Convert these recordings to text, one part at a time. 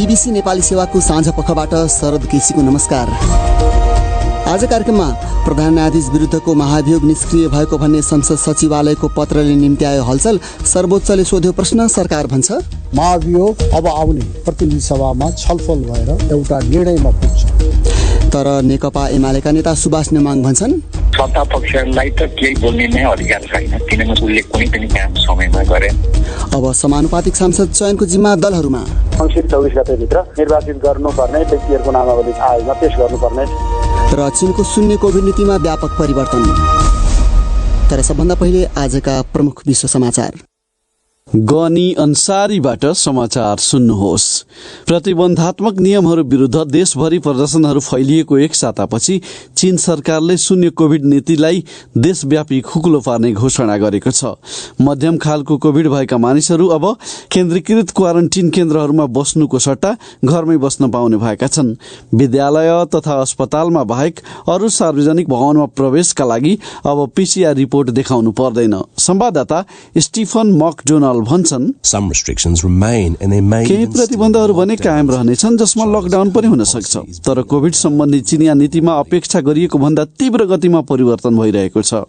BBC Nepali सेवाको साँझ पखबाट शरद केसीको नमस्कार। आज कार्यक्रममा प्रधान न्यायाधीश विरुद्धको महाभियोग निष्क्रिय भएको भन्ने संसद सचिवालयको पत्रले निम्ति आयो हलचल। सर्वोच्चले सोध्यो प्रश्न, सरकार भन्छ महाभियोग अब आउने प्रतिनिधि सभामा छलफल भएर एउटा निर्णयमा पुग्छ। तर नेकपा एमालेका नेता सुभाष नेमाङ भन्छन् सत्ता पक्षलाई त केही बोल्ने नै अधिकार छैन, किनभने उसले कुनै पनि काम समयमा गरे। अब समानुपातिक सांसद चयनको जिम्मा दलहरूमा। मङ्सिर 24 गतेभित्र निर्वाचित गर्नुपर्ने व्यक्तिहरूको नामावली आयोगमा पेश गर्नुपर्ने। र चीनको शून्य कोभिड नीतिमा व्यापक परिवर्तन। तर सबभन्दा पहिले आजका प्रमुख विश्व समाचार। गनी अन्सारीबाट समाचार सुन्नुहोस्। प्रतिबन्धात्मक नियमहरू विरुद्ध देशभरि प्रदर्शनहरू फैलिएको एक सातापछि चीन सरकारले शून्य कोभिड नीतिलाई देशव्यापी खुकुलो पार्ने घोषणा गरेको छ। मध्यम खालको कोभिड भएका मानिसहरू अब केन्द्रीकृत क्वारेन्टिन केन्द्रहरूमा बस्नुको सट्टा घरमै बस्न पाउने भएका छन्। विद्यालय तथा अस्पतालमा बाहेक अरू सार्वजनिक भवनमा प्रवेशका लागि अब पीसीआर रिपोर्ट देखाउनु पर्दैन। संवाददाता स्टिफन मकडोनाल्ड भन्छन् केही प्रतिबन्धहरू भने कायम रहनेछन्, जसमा लकडाउन पनि हुन सक्छ। तर कोभिड सम्बन्धी चिनिया नीतिमा अपेक्षा गरिएको भन्दा तीव्र गतिमा परिवर्तन भइरहेको छ।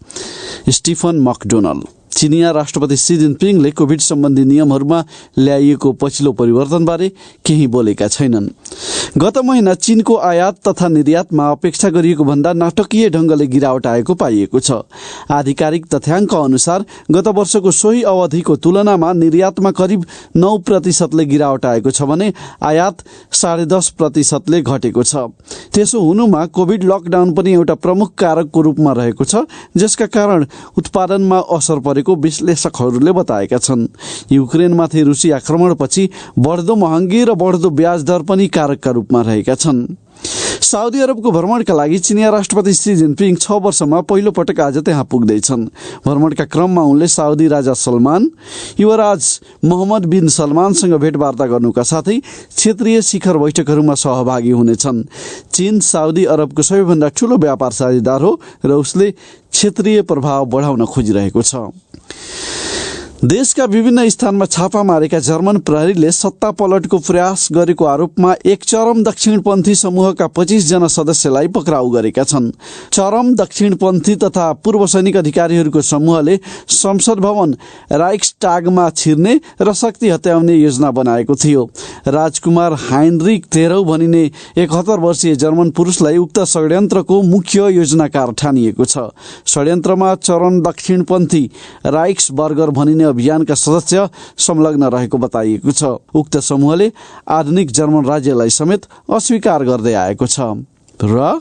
स्टिफन मकडोनाल्ड। चिनिया राष्ट्रपति सी जिनपिङले कोभिड सम्बन्धी नियमहरूमा ल्याइएको पछिल्लो परिवर्तनबारे केही बोलेका छैनन्। गत महिना चीनको आयात तथा निर्यातमा अपेक्षा गरिएको भन्दा नाटकीय ढंगले गिरावट आएको पाइएको छ। आधिकारिक तथ्याङ्क अनुसार गत वर्षको सोही अवधिको तुलनामा निर्यातमा करिब 9% गिरावट आएको छ भने आयात 10.5% घटेको छ। त्यसो हुनुमा कोभिड लकडाउन पनि एउटा प्रमुख कारकको रूपमा रहेको छ, जसका कारण उत्पादनमा असर परेको विश्लेषकहरूले बताएका छन्। युक्रेनमाथि रुसी आक्रमणपछि बढ्दो महँगी र बढ्दो ब्याज दर पनि कारकका रूपमा रहेका छन्। साउदी अरबको भ्रमणका लागि चिनिया राष्ट्रपति सी जिनपिङ 6 वर्षमा पहिलो पटक आज त्यहाँ पुग्दैछन्। भ्रमणका क्रममा उनले साउदी राजा सलमान, युवराज मोहम्मद बिन सलमानसँग भेटवार्ता गर्नुका साथै क्षेत्रीय शिखर बैठकहरूमा सहभागी हुनेछन्। चीन साउदी अरबको सबैभन्दा ठूलो व्यापार साझेदार हो र उसले क्षेत्रीय प्रभाव बढाउन खोजिरहेको छ। देशका विभिन्न स्थानमा छापा मारेका जर्मन प्रहरीले सत्ता पलटको प्रयास गरेको आरोपमा एक चरम दक्षिणपन्थी समूहका 25 जना सदस्यलाई पक्राउ गरेका छन्। चरम दक्षिणपन्थी तथा पूर्व सैनिक अधिकारीहरूको समूहले संसद भवन राइक्सटागमा छिर्ने र शक्ति हत्याउने योजना बनाएको थियो। राजकुमार हाइनरिक 13 भनिने 71 वर्षीय जर्मन पुरुषलाई उक्त षड्यन्त्रको मुख्य योजनाकार ठानिएको छ। षड्यन्त्रमा चरम दक्षिणपन्थी राइक्सबर्गर भनिने अभियानका सदस्य संलग्न रहेको बताइएको छ। उक्त समूहले आधुनिक जर्मन राज्यलाई समेत अस्वीकार गर्दै आएको छ। र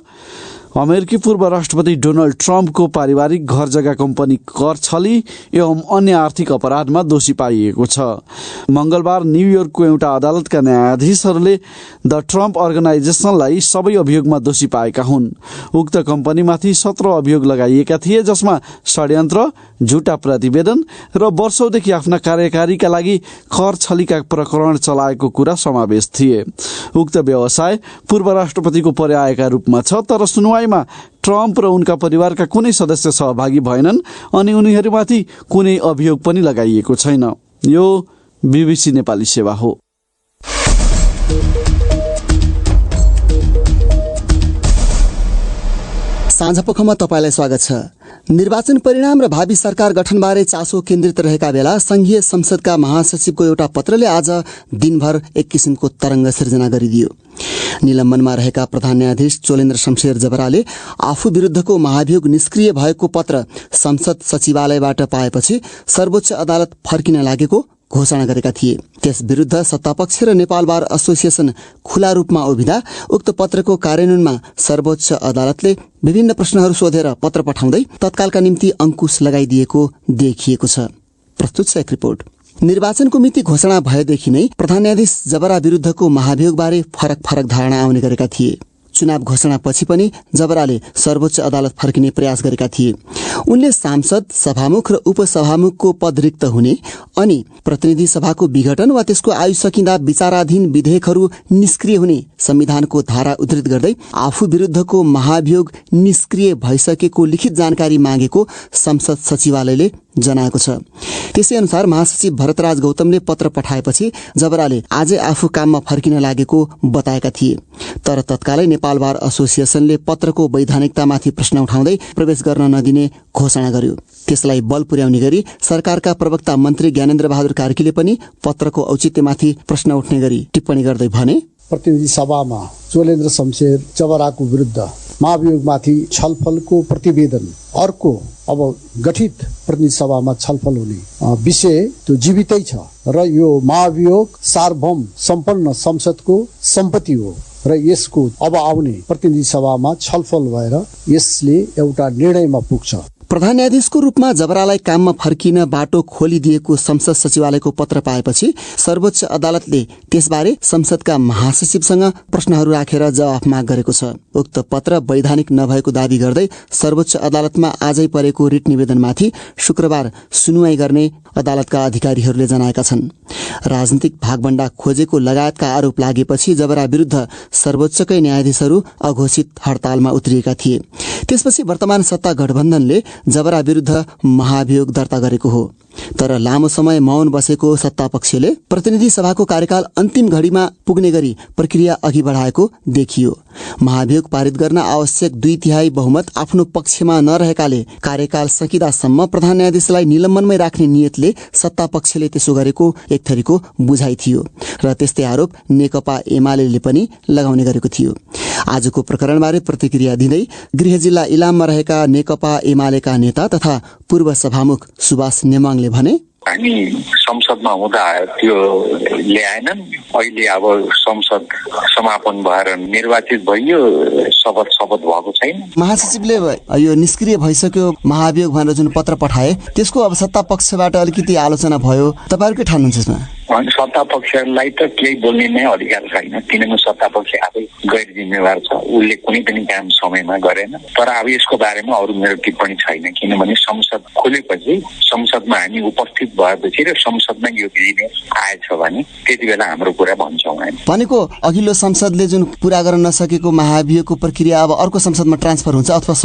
अमेरिकी पूर्व राष्ट्रपति डोनाल्ड ट्रम्पको पारिवारिक घर जग्गा कम्पनी कर छली एवं अन्य आर्थिक अपराधमा दोषी पाइएको छ। मंगलबार न्युयोर्कको एउटा अदालतका न्यायाधीशहरूले द ट्रम्प अर्गनाइजेसनलाई सबै अभियोगमा दोषी पाएका हुन्। उक्त कम्पनीमाथि 17 अभियोग लगाइएका थिए, जसमा षड्यन्त्र, झुटा प्रतिवेदन र वर्षौंदेखि आफ्ना कार्यकारीका लागि कर छलीका प्रकरण चलाएको कुरा समावेश थिए। उक्त व्यवसाय पूर्व राष्ट्रपतिको पर्यायका रूपमा छ, तर सुनवाईमा ट्रम्प र उनका परिवारका कुनै सदस्य सहभागी भएनन् अनि उनीहरूमाथि कुनै अभियोग पनि लगाइएको छैन। यो बीबीसी नेपाली सेवा हो। साँझपखमा तपाईलाई स्वागत छ। निर्वाचन परिणाम र भावी सरकार गठनबारे चासो केन्द्रित रहेका बेला संघीय संसदका महासचिवको एउटा पत्रले आज दिनभर एक किसिमको तरंग सिर्जना गरिदियो। निलम्बनमा रहेका प्रधान न्यायाधीश चोलेन्द्र शमशेर जबराले आफू विरुद्धको महाभियोग निष्क्रिय भएको पत्र संसद सचिवालयबाट पाएपछि सर्वोच्च अदालत फर्किन लागेको घोषणा गरेका थिए। त्यस विरुद्ध सत्तापक्ष र नेपाल बार एसोसिएसन खुला रूपमा उभिँदा उक्त पत्रको कार्यान्वयनमा सर्वोच्च अदालतले विभिन्न प्रश्नहरू सोधेर पत्र पठाउँदै तत्कालका निम्ति अंकुश लगाइदिएको देखिएको छ। प्रस्तुत छ एक रिपोर्ट। निर्वाचनको मिति घोषणा भएदेखि नै प्रधान न्यायाधीश जबरा विरुद्धको महाभियोगबारे फरक धारणा आउने गरेका थिए। चुनाव घोषणापछि पनि जबराले सर्वोच्च अदालत फर्किने प्रयास गरेका थिए। उनले सांसद, सभामुख र उपसभामुखको पद रिक्त हुने अनि प्रतिनिधि सभाको विघटन वा त्यसको आयु सकिँदा विचाराधीन विधेयकहरू निष्क्रिय हुने संविधानको धारा उद्धृत गर्दै आफू विरुद्धको महाभियोग निष्क्रिय भइसकेको लिखित जानकारी मागेको संसद सचिवालयले जनाएको छ। त्यसै अनुसार महासचिव भरतराज गौतमले पत्र पठाएपछि जबराले आजै आफू काममा फर्किन लागेको बताएका थिए। तर तत्कालै नेपाल बार एसोसिएसनले पत्रको वैधानिकतामाथि प्रश्न उठाउँदै प्रवेश गर्न नदिने घोषणा गर्यो। त्यसलाई बल पुर्याउने गरी सरकारका प्रवक्ता मन्त्री ज्ञानेन्द्र बहादुर कार्कीले पनि पत्रको औचित्यमाथि प्रश्न उठ्ने गरी टिप्पणी गर्दै भने, प्रतिनिधि सभामा चोलेन्द्र शमशेर जबराको विरुद्ध महाभियोगमाथि छलफलको प्रतिवेदन अर्को अब गठित प्रतिनिधि सभामा छलफल हुने विषय त्यो जीवितै छ र यो महाभियोग सार्वभौम सम्पन्न संसदको सम्पत्ति हो र यसको अब आउने प्रतिनिधि सभामा छलफल भएर यसले एउटा निर्णयमा पुग्छ। प्रधान न्यायाधीशको रूपमा जबरालाई काममा फर्किन बाटो खोलिदिएको संसद सचिवालयको पत्र पाएपछि सर्वोच्च अदालतले त्यसबारे संसदका महासचिवसँग प्रश्नहरू राखेर जवाफ माग गरेको छ। उक्त पत्र वैधानिक नभएको दावी गर्दै सर्वोच्च अदालतमा आजै परेको रिट निवेदनमाथि शुक्रबार सुनुवाई गर्ने अदालतका अधिकारीहरूले जनाएका छन्। राजनीतिक भागभण्डा खोजेको लगायतका आरोप लागेपछि जबरा विरुद्ध सर्वोच्चकै न्यायाधीशहरू अघोषित हडतालमा उत्रिएका थिए। त्यसपछि वर्तमान सत्ता गठबन्धनले जबरा विरुद्ध महाभियोग दर्ता गरेको हो। तर लामो समय मौन बसेको सत्तापक्षले प्रतिनिधि सभाको कार्यकाल अन्तिम घडीमा पुग्ने गरी प्रक्रिया अघि बढाएको देखियो। महाभियोग पारित गर्न आवश्यक 2/3 बहुमत आफ्नो पक्षमा नरहेकाले कार्यकाल सकिदासम्म प्रधान न्यायाधीशलाई निलम्बनमै राख्ने नियतले सत्तापक्षले त्यसो गरेको एक थरीको बुझाइ थियो र त्यस्तै आरोप नेकपा एमाले पनि लगाउने गरेको थियो। आजको प्रकरणबारे प्रतिक्रिया दिँदै गृह जिल्ला इलाममा रहेका नेकपा एमालेका नेता तथा पूर्व सभामुख सुभाष नेमाङले भने, हामी संसदमा हुँदा त्यो ल्याएनन्। अहिले अब संसद समापन भएर निर्वाचित भइयो, शपथ भएको छैन। महासचिवले यो निष्क्रिय भइसक्यो महाभियोग भनेर जुन पत्र पठाए त्यसको अब सत्ता पक्षबाट अलिकति आलोचना भयो। तपाईहरु के ठान्नुहुन्छ यसमा? अनि सत्ता पक्षलाई त केही बोल्ने नै अधिकार छैन, किनभने सत्ता पक्ष आफै गैर जिम्मेवार छ। उसले कुनै पनि काम समयमा गरेन। तर अब यसको बारेमा अरू मेरो टिप्पणी छैन, किनभने संसद खोलेपछि संसदमा हामी उपस्थित भएपछि र संसदमा यो दिने आएछ भने त्यति बेला हाम्रो कुरा भन्छौँ हामी। भनेको अघिल्लो संसदले जुन पूरा गर्न नसकेको महाभियोगको प्रक्रिया अब अर्को संसदमा ट्रान्सफर हुन्छ अथवा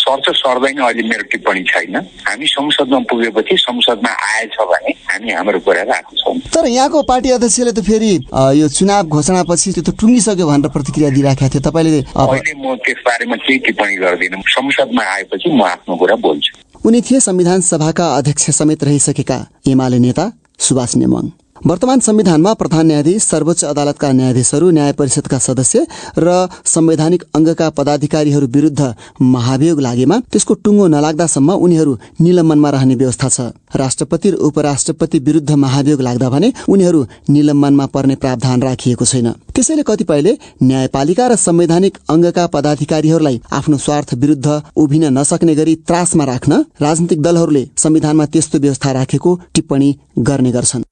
सर्छ सर्दैन, अहिले मेरो टिप्पणी छैन। हामी संसदमा पुगेपछि संसदमा आएछ भने हामी हाम्रो कुरा राख्छौँ। तर यहाँको पार्टी अध्यक्षले त फेरि यो चुनाव घोषणापछि त्यो त टुङ्गिसक्यो भनेर प्रतिक्रिया दिइराखेको थियो। तपाईँले अहिले म त्यसबारेमा केही टिप्पणी गर्दिनँ, संसदमा आएपछि म आफ्नो कुरा बोल्छु। उनी थिए संविधान सभाका अध्यक्ष समेत रहिसकेका एमाले नेता सुभाष नेमाङ। वर्तमान संविधानमा प्रधान न्यायाधीश, सर्वोच्च अदालतका न्यायाधीशहरू, न्याय परिषदका सदस्य र संवैधानिक अंगका पदाधिकारीहरू विरुद्ध महाभियोग लागेमा त्यसको टुङ्गो नलाग्दासम्म उनीहरू निलम्बनमा रहने व्यवस्था छ। राष्ट्रपति र उपराष्ट्रपति विरुद्ध महाभियोग लाग्दा भने उनीहरू निलम्बनमा पर्ने प्रावधान राखिएको छैन। त्यसैले कतिपयले न्यायपालिका र संवैधानिक अंगका पदाधिकारीहरूलाई आफ्नो स्वार्थ विरुद्ध उभिन नसक्ने गरी त्रासमा राख्न राजनीतिक दलहरूले संविधानमा त्यस्तो व्यवस्था राखेको टिप्पणी गर्ने गर्छन्।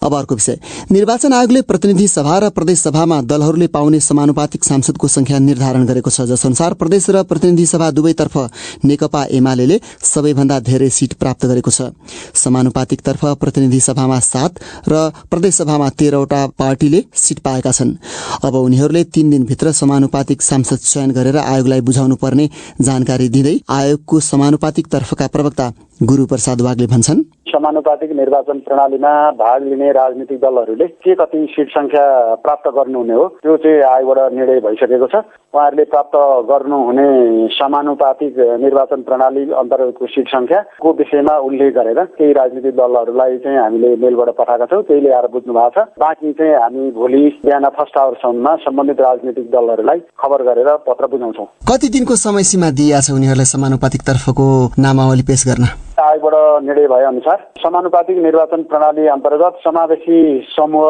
अब अर्को विषय, निर्वाचन आयोगले प्रतिनिधि सभा र प्रदेश सभामा दलहरूले पाउने समानुपातिक सांसदको संख्या निर्धारण गरेको छ, जसअनुसार प्रदेश र प्रतिनिधि सभा दुवैतर्फ नेकपा एमाले सबैभन्दा धेरै सिट प्राप्त गरेको छ। समानुपातिक तर्फ प्रतिनिधि सभामा 7 र प्रदेश सभामा 13वटा पार्टीले सिट पाएका छन्। अब उनीहरूले 3 दिनभित्र समानुपातिक सांसद चयन गरेर आयोगलाई बुझाउनु पर्ने जानकारी दिँदै आयोगको समानुपातिक तर्फका प्रवक्ता गुरु प्रसाद वागले भन्छन्, समानुपातिक निर्वाचन प्रणालीमा भाग लिने राजनीतिक दलहरूले के कति सिट संख्या प्राप्त गर्नुहुने हो त्यो चाहिँ आयोगबाट निर्णय भइसकेको छ। उहाँहरूले प्राप्त गर्नुहुने समानुपातिक निर्वाचन प्रणाली अन्तर्गतको सिट संख्याको विषयमा उल्लेख गरेर केही राजनीतिक दलहरूलाई चाहिँ हामीले मेलबाट पठाएका छौँ, त्यही ल्याएर बुझ्नु भएको छ। बाँकी चाहिँ हामी भोलि बिहान फर्स्ट आवरसम्ममा सम्बन्धित राजनीतिक दलहरूलाई खबर गरेर पत्र बुझाउँछौँ। कति दिनको समय सीमा दिइएको छ उनीहरूलाई समानुपातिक तर्फको नामावली पेश गर्न? आयोगबाट निर्णय भए अनुसार समानुपातिक निर्वाचन प्रणाली अन्तर्गत समावेशी समूह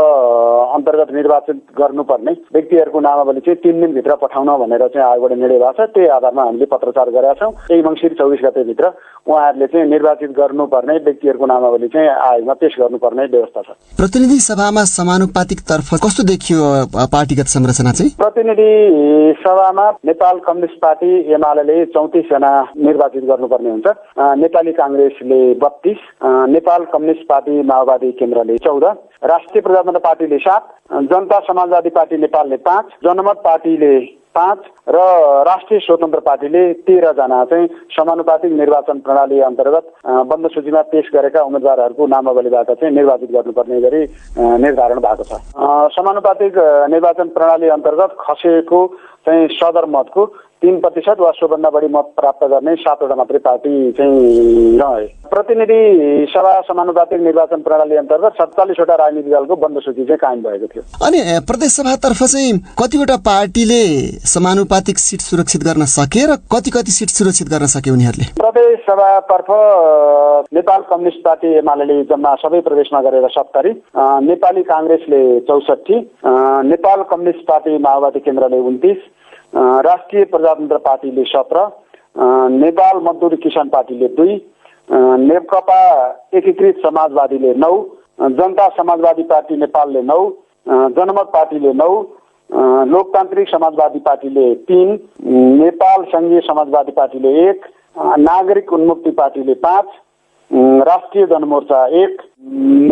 अन्तर्गत निर्वाचित गर्नुपर्ने व्यक्तिहरूको नामावली चाहिँ 3 दिनभित्र पठाउन भनेर चाहिँ आयोगबाट निर्णय भएको छ। त्यही आधारमा हामीले पत्रचार गरेका छौँ। यही मङ्सिर 24 गतेभित्र उहाँहरूले चाहिँ निर्वाचित गर्नुपर्ने व्यक्तिहरूको नामावली चाहिँ आयोगमा पेश गर्नुपर्ने व्यवस्था छ। प्रतिनिधि सभामा समानुपातिक तर्फ कस्तो देखियो पार्टीगत संरचना चाहिँ? प्रतिनिधि सभामा नेपाल कम्युनिस्ट पार्टी एमाले 34 जना निर्वाचित गर्नुपर्ने हुन्छ। नेपाली कांग्रेसले 32, नेपाल कम्युनिस्ट पार्टी माओवादी केन्द्रले 14, राष्ट्रिय प्रजातन्त्र पार्टीले 7, जनता समाजवादी पार्टी नेपालले 5, जनमत पार्टीले 5 र राष्ट्रिय स्वतन्त्र पार्टीले 13 जना चाहिँ समानुपातिक निर्वाचन प्रणाली अन्तर्गत बन्द सूचीमा पेश गरेका उम्मेदवारहरूको नामावलीबाट चाहिँ निर्वाचित गर्नुपर्ने गरी निर्धारण भएको छ। समानुपातिक निर्वाचन प्रणाली अन्तर्गत खसेको चाहिँ सदरमतको 3% वा सोभन्दा बढी मत प्राप्त गर्ने 7 वटा मात्रै पार्टी चाहिँ रहे। प्रतिनिधि सभा समानुपातिक निर्वाचन प्रणाली अन्तर्गत 47 वटा राजनीतिक दलको बन्द सूची चाहिँ कायम भएको थियो। अनि प्रदेश सभातर्फ चाहिँ कतिवटा पार्टीले समानुपातिक सिट सुरक्षित गर्न सके र कति सिट सुरक्षित गर्न सके उनीहरूले? प्रदेश सभातर्फ नेपाल कम्युनिस्ट पार्टी एमाले जम्मा सबै प्रदेशमा गरेर 70, नेपाली कांग्रेसले 64, नेपाल कम्युनिस्ट पार्टी माओवादी केन्द्रले 29, राष्ट्रिय प्रजातन्त्र पार्टीले 17, नेपाल मजदुर किसान पार्टीले 2, नेकपा एकीकृत समाजवादीले 9, जनता समाजवादी पार्टी नेपालले 9, जनमत पार्टीले 9, लोकतान्त्रिक समाजवादी पार्टीले 3, नेपाल संघीय समाजवादी पार्टीले 1, नागरिक उन्मुक्ति पार्टीले 5, राष्ट्रिय जनमोर्चा 1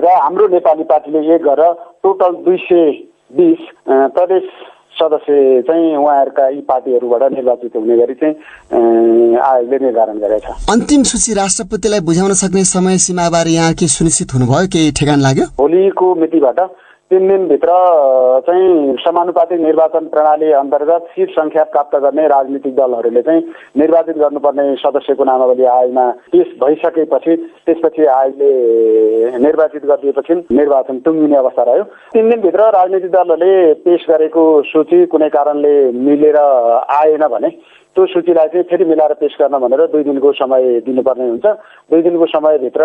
र हाम्रो नेपाली पार्टीले 1 गरेर टोटल 220 प्रदेश सदस्य चाहिँ उहाँहरूका यी पार्टीहरूबाट निर्वाचित हुने गरी चाहिँ आयोगले निर्धारण गरेको छ। अन्तिम सूची राष्ट्रपतिलाई बुझाउन सक्ने समय सीमाबारे यहाँ के सुनिश्चित हुनुभयो, केही ठेगान लाग्यो? भोलिको मितिबाट 3 दिनभित्र चाहिँ समानुपातिक निर्वाचन प्रणाली अन्तर्गत सिट संख्या प्राप्त गर्ने राजनीतिक दलहरूले चाहिँ निर्वाचित गर्नुपर्ने सदस्यको नामावली आयोगमा पेश भइसकेपछि त्यसपछि आयोगले निर्वाचित गरिदिएपछि निर्वाचन टुङ्गिने अवस्था रह्यो। 3 दिनभित्र राजनीतिक दलहरूले पेश गरेको सूची कुनै कारणले मिलेर आएन भने त्यो सूचीलाई चाहिँ फेरि मिलाएर पेश गर्न भनेर 2 दिनको समय दिनुपर्ने हुन्छ। 2 दिनको समयभित्र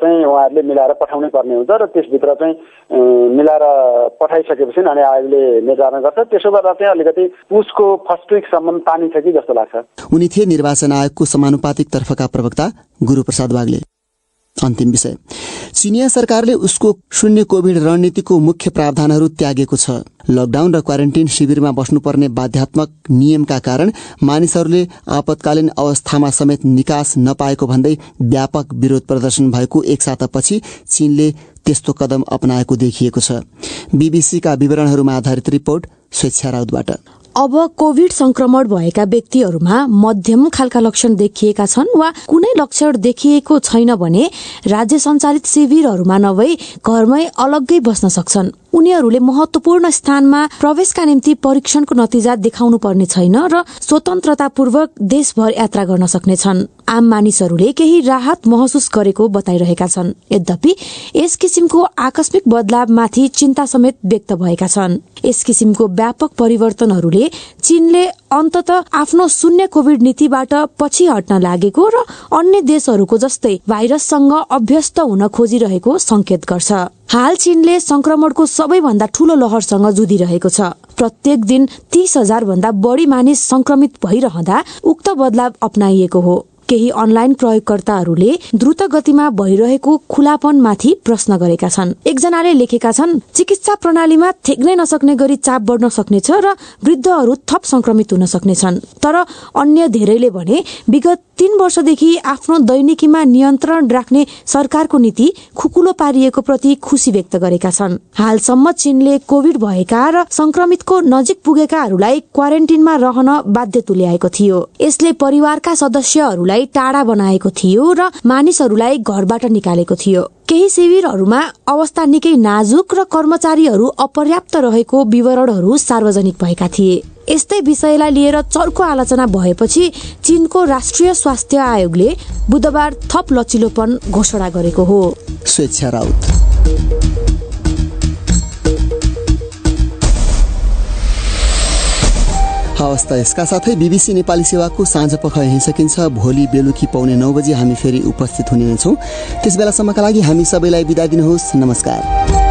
चाहिँ उहाँहरूले मिलाएर पठाउनै पर्ने हुन्छ र त्यसभित्र चाहिँ मिलाएर पठाइसकेपछि अनि आयोगले निर्धारण गर्छ। त्यसो गर्दा चाहिँ अलिकति पुसको फर्स्ट विकसम्म तानिन्छ कि जस्तो लाग्छ। उनी थिए निर्वाचन आयोगको समानुपातिक तर्फका प्रवक्ता गुरुप्रसाद वाग्ले। अन्तिम विषय, चिनिया सरकारले उसको शून्य कोभिड रणनीतिको मुख्य प्रावधानहरू त्यागेको छ। लकडाउन र क्वारेन्टाइन शिविरमा बस्नुपर्ने बाध्यात्मक नियमका कारण मानिसहरूले आपतकालीन अवस्थामा समेत निकास नपाएको भन्दै व्यापक विरोध प्रदर्शन भएको एक सातापछि चीनले त्यस्तो कदम अपनाएको देखिएको छ। बीबीसीका विवरणहरूमा आधारित रिपोर्ट स्वेच्छा राउतबाट। अब कोभिड संक्रमण भएका व्यक्तिहरूमा मध्यम खालका लक्षण देखिएका छन् वा कुनै लक्षण देखिएको छैन भने राज्य सञ्चालित शिविरहरूमा नभई घरमै अलग्गै बस्न सक्छन्। उनीहरूले महत्वपूर्ण स्थानमा प्रवेशका निम्ति परीक्षणको नतिजा देखाउनु पर्ने छैन र स्वतन्त्रतापूर्वक देशभर यात्रा गर्न सक्नेछन्। आम मानिसहरूले केही राहत महसुस गरेको बताइरहेका छन्। यद्यपि यस किसिमको आकस्मिक बदलावमाथि चिन्ता समेत व्यक्त भएका छन्। यस किसिमको व्यापक परिवर्तनहरूले चीनले अन्ततः आफ्नो शून्य कोभिड नीतिबाट पछि हट्न लागेको र अन्य देशहरूको जस्तै भाइरससँग अभ्यस्त हुन खोजिरहेको संकेत गर्छ। हाल चीनले संक्रमणको सबैभन्दा ठूलो लहरसँग जुधिरहेको छ। प्रत्येक दिन 30,000 भन्दा बढी मानिस संक्रमित भइरहँदा उक्त बदलाव अपनाइएको हो। केही अनलाइन प्रयोगकर्ताहरूले द्रुत गतिमा भइरहेको खुलापनमाथि प्रश्न गरेका छन्। एकजनाले लेखेका छन्, चिकित्सा प्रणालीमा थेक्नै नसक्ने गरी चाप बढ्न सक्नेछ र वृद्धहरू थप संक्रमित हुन सक्नेछन्। तर अन्य धेरैले भने विगत 3 वर्षदेखि आफ्नो दैनिकीमा नियन्त्रण राख्ने सरकारको नीति खुकुलो पारिएको प्रति खुशी व्यक्त गरेका छन्। हालसम्म चीनले कोभिड भएका र संक्रमितको नजिक पुगेकाहरूलाई क्वारेन्टिनमा रहन बाध्य तुल्याएको थियो। यसले परिवारका सदस्यहरूलाई टाढा बनाएको थियो र मानिसहरूलाई घरबाट निकालेको थियो। केही शिविरहरूमा अवस्था निकै नाजुक र कर्मचारीहरू अपर्याप्त रहेको विवरणहरू सार्वजनिक भएका थिए। यस्तै विषयलाई लिएर चर्को आलोचना भएपछि चीनको राष्ट्रिय स्वास्थ्य आयोगले बुधबार थप लचिलोपन घोषणा गरेको हो। स्वेच्छा राउत। हवस् त यसका साथै BBC नेपाली सेवाको साँझ पख यहीँ सकिन्छ। भोलि बेलुकी पाउने 9 बजे हामी फेरि उपस्थित हुने नै छौँ। त्यस बेलासम्मका लागि हामी सबैलाई बिदा दिनुहोस्। नमस्कार।